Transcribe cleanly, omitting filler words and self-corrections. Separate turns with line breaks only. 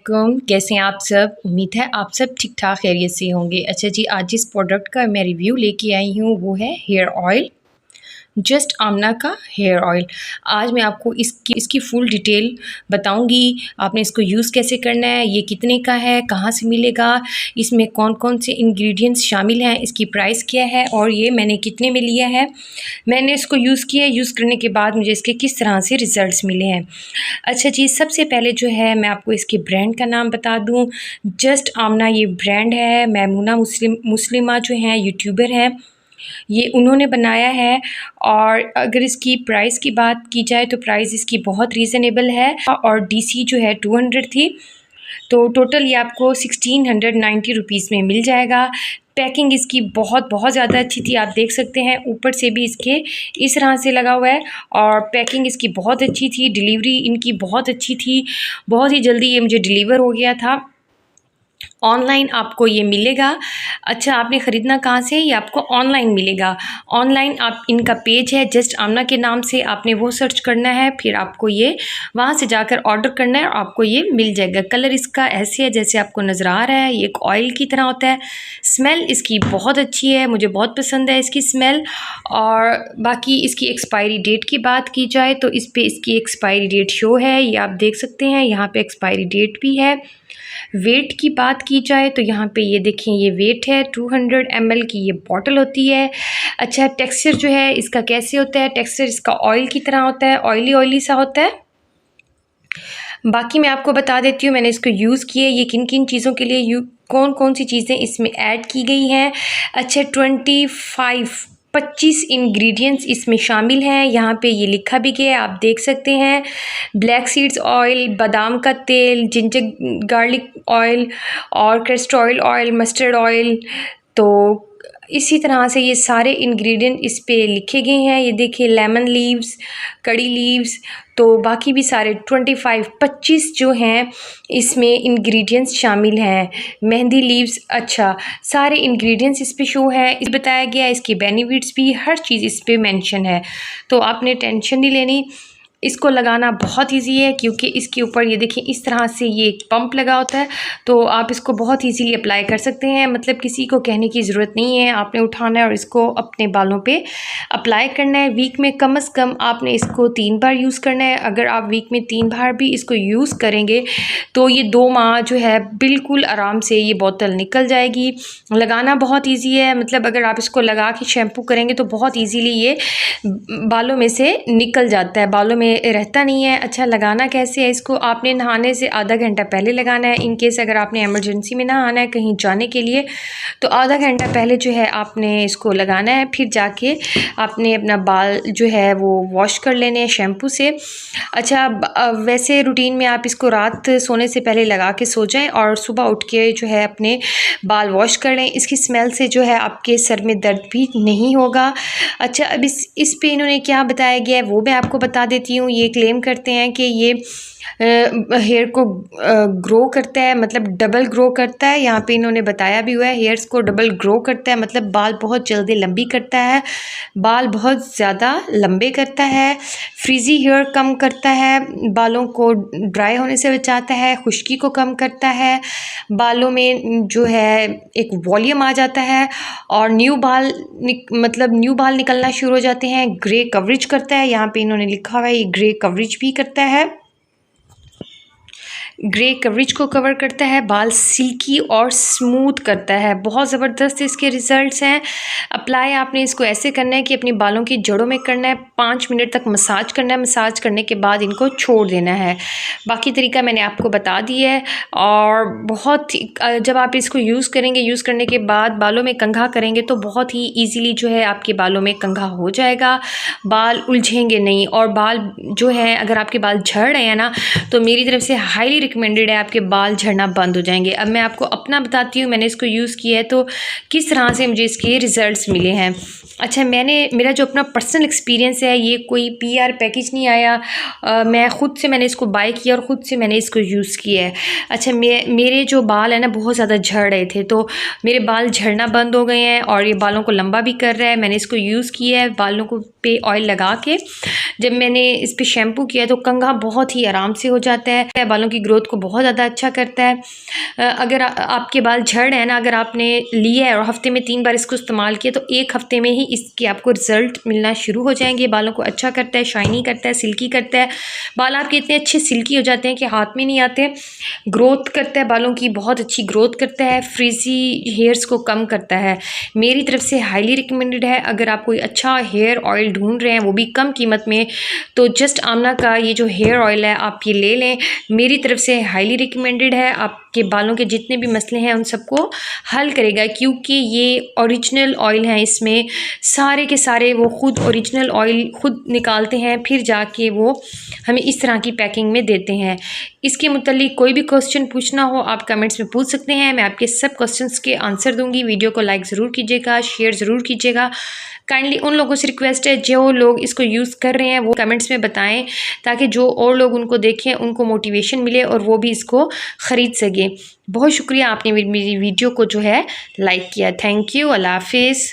कैसे हैं आप सब। उम्मीद है आप सब ठीक ठाक खैरियत से होंगे। अच्छा जी, आज जिस प्रोडक्ट का मैं रिव्यू लेके आई हूँ वो है हेयर ऑयल, जस्ट आमना का हेयर ऑयल। आज मैं आपको इसकी फुल डिटेल बताऊंगी। आपने इसको यूज़ कैसे करना है, ये कितने का है, कहाँ से मिलेगा, इसमें कौन कौन से इंग्रेडिएंट्स शामिल हैं, इसकी प्राइस क्या है और ये मैंने कितने में लिया है। मैंने इसको यूज़ किया, यूज़ करने के बाद मुझे इसके किस तरह से रिज़ल्ट्स मिले हैं। अच्छा जी, सबसे पहले जो है मैं आपको इसके ब्रांड का नाम बता दूं। जस्ट आमना ये ब्रांड है। मैमूना मुस्लिमा जो हैं यूट्यूबर हैं, ये उन्होंने बनाया है। और अगर इसकी प्राइस की बात की जाए तो प्राइस इसकी बहुत रीज़नेबल है और डीसी जो है 200 थी, तो टोटल ये आपको 1690 रुपीज़ में मिल जाएगा। पैकिंग इसकी बहुत बहुत ज़्यादा अच्छी थी, आप देख सकते हैं ऊपर से भी इसके इस तरह से लगा हुआ है और पैकिंग इसकी बहुत अच्छी थी। डिलीवरी इनकी बहुत अच्छी थी, बहुत ही जल्दी ये मुझे डिलीवर हो गया था। ऑनलाइन आपको ये मिलेगा। अच्छा, आपने ख़रीदना कहाँ से, ये आपको ऑनलाइन मिलेगा। ऑनलाइन आप इनका पेज है जस्ट आमना के नाम से, आपने वो सर्च करना है, फिर आपको ये वहाँ से जाकर ऑर्डर करना है और आपको ये मिल जाएगा। कलर इसका ऐसे है जैसे आपको नज़र आ रहा है, ये एक ऑयल की तरह होता है। स्मेल इसकी बहुत अच्छी है, मुझे बहुत पसंद है इसकी स्मेल। और बाकी इसकी एक्सपायरी डेट की बात की जाए तो इस पर इसकी एक्सपायरी डेट शो है, ये आप देख सकते हैं, यहाँ पे एक्सपायरी डेट भी है। वेट की बात की जाए तो यहाँ पे ये देखें, ये वेट है 200 ml की ये बॉटल होती है। अच्छा, टेक्सचर जो है इसका कैसे होता है, टेक्सचर इसका ऑयल की तरह होता है, ऑयली ऑयली सा होता है। बाकी मैं आपको बता देती हूँ मैंने इसको यूज़ किया, ये किन किन चीज़ों के लिए कौन कौन सी चीज़ें इसमें ऐड की गई हैं। अच्छा, 25 इंग्रेडिएंट्स इसमें शामिल हैं, यहाँ पे ये लिखा भी गया है, आप देख सकते हैं। ब्लैक सीड्स ऑयल, बादाम का तेल, जिंजर गार्लिक ऑयल और कैस्टर ऑयल, मस्टर्ड ऑयल। तो इसी तरह से ये सारे इंग्रेडिएंट इस पे लिखे गए हैं। ये देखिए, लेमन लीव्स, कड़ी लीव्स, तो बाकी भी सारे 25 जो हैं इसमें इंग्रेडिएंट्स शामिल हैं। मेहंदी लीव्स, अच्छा सारे इंग्रेडिएंट्स इस पे शो है, इस बताया गया है। इसके बेनिफिट्स भी हर चीज़ इस पे मेंशन है, तो आपने टेंशन नहीं लेनी। इसको लगाना बहुत इजी है क्योंकि इसके ऊपर ये देखिए इस तरह से ये एक पंप लगा होता है, तो आप इसको बहुत इजीली अप्लाई कर सकते हैं। मतलब किसी को कहने की ज़रूरत नहीं है, आपने उठाना है और इसको अपने बालों पे अप्लाई करना है। वीक में कम से कम आपने इसको 3 बार यूज़ करना है। अगर आप वीक में 3 बार भी इसको यूज़ करेंगे तो ये 2 माह जो है बिल्कुल आराम से ये बोतल निकल जाएगी। लगाना बहुत ईजी है, मतलब अगर आप इसको लगा के शैम्पू करेंगे तो बहुत ईजीली ये बालों में से निकल जाता है, बालों में रहता नहीं है। अच्छा, लगाना कैसे है, इसको आपने नहाने से आधा घंटा पहले लगाना है। इन केस अगर आपने इमरजेंसी में नहाना है कहीं जाने के लिए तो आधा घंटा पहले जो है आपने इसको लगाना है, फिर जाके आपने अपना बाल जो है वो वॉश कर लेने हैं शैम्पू से। अच्छा, वैसे रूटीन में आप इसको रात सोने से पहले लगा के सो जाएं और सुबह उठ के जो है अपने बाल वॉश कर लें। इसकी स्मेल से जो है आपके सर में दर्द भी नहीं होगा। अच्छा, अब इस पे इन्होंने क्या बताया गया है वो मैं आपको बता देती हूँ। ये क्लेम करते हैं कि ये हेयर को ग्रो करता है, मतलब डबल ग्रो करता है। यहाँ पे इन्होंने बताया भी हुआ है, हेयर्स को डबल ग्रो करता है, मतलब बाल बहुत जल्दी लंबी करता है, बाल बहुत ज़्यादा लंबे करता है, फ्रीजी हेयर कम करता है, बालों को ड्राई होने से बचाता है, खुश्की को कम करता है, बालों में जो है एक वॉल्यूम आ जाता है और न्यू बाल निकलना शुरू हो जाते हैं। ग्रे कवरेज करता है, यहाँ पे इन्होंने लिखा हुआ है ये ग्रे कवरेज भी करता है, ग्रे कवरेज को कवर करता है, बाल सिल्की और स्मूथ करता है। बहुत ज़बरदस्त इसके रिज़ल्ट्स हैं। अप्लाई आपने इसको ऐसे करना है कि अपनी बालों की जड़ों में करना है, 5 मिनट तक मसाज करना है, मसाज करने के बाद इनको छोड़ देना है। बाकी तरीका मैंने आपको बता दिया है। और बहुत जब आप इसको यूज़ करेंगे, यूज़ करने के बाद बालों में कंघा करेंगे तो बहुत ही ईजीली जो है आपके बालों में कंघा हो जाएगा, बाल उलझेंगे नहीं। और बाल जो है अगर आपके बाल झड़ रहे हैं ना तो मेरी तरफ से हाईली रिकमेंडेड है, आपके बाल झड़ना बंद हो जाएंगे। अब मैं आपको अपना बताती हूँ, मैंने इसको यूज़ किया है तो किस तरह से मुझे इसके रिज़ल्ट्स मिले हैं। अच्छा, मेरा जो अपना पर्सनल एक्सपीरियंस है, ये कोई पीआर पैकेज नहीं आया, मैं ख़ुद से मैंने इसको बाय किया और ख़ुद से मैंने इसको यूज़ किया है। अच्छा, मेरे जो बाल है ना बहुत ज़्यादा झड़ रहे थे, तो मेरे बाल झड़ना बंद हो गए हैं और ये बालों को लंबा भी कर रहा है। मैंने इसको यूज़ किया है, बालों को पे ऑयल लगा के जब मैंने इस पर शैम्पू किया तो कंघा बहुत ही आराम से हो जाता है, बालों की ग्रोथ ग्रोथ को बहुत ज़्यादा अच्छा करता है। अगर आपके बाल झड़ रहे हैं ना, अगर आपने लिया है और हफ्ते में 3 बार इसको इस्तेमाल किया तो 1 हफ्ते में ही इसके आपको रिज़ल्ट मिलना शुरू हो जाएंगे। बालों को अच्छा करता है, शाइनी करता है, सिल्की करता है। बाल आपके इतने अच्छे सिल्की हो जाते हैं कि हाथ में नहीं आते। ग्रोथ करता है, बालों की बहुत अच्छी ग्रोथ करता है, फ्रीजी हेयर्स को कम करता है। मेरी तरफ से हाईली रिकमेंडेड है। अगर आप कोई अच्छा हेयर ऑयल ढूंढ रहे हैं वो भी कम कीमत में, तो जस्ट आमना का ये जो हेयर ऑयल है आप ये ले लें। मेरी तरफ से हाईली रिकमेंडेड है। आपके बालों के जितने भी मसले हैं उन सबको हल करेगा, क्योंकि ये ओरिजिनल ऑयल है। इसमें सारे के सारे वो खुद ओरिजिनल ऑयल खुद निकालते हैं, फिर जाके वो हमें इस तरह की पैकिंग में देते हैं। इसके मुतालिक कोई भी क्वेश्चन पूछना हो आप कमेंट्स में पूछ सकते हैं, मैं आपके सब क्वेश्चंस के आंसर दूंगी। वीडियो को लाइक ज़रूर कीजिएगा, शेयर ज़रूर कीजिएगा। काइंडली उन लोगों से रिक्वेस्ट है जो लोग इसको यूज़ कर रहे हैं वो कमेंट्स में बताएं, ताकि जो और लोग उनको देखें उनको मोटिवेशन मिले और वो भी इसको ख़रीद सकें। बहुत शुक्रिया आपने मेरी वीडियो को जो है लाइक किया। Thank you. अल्लाह हाफिज़।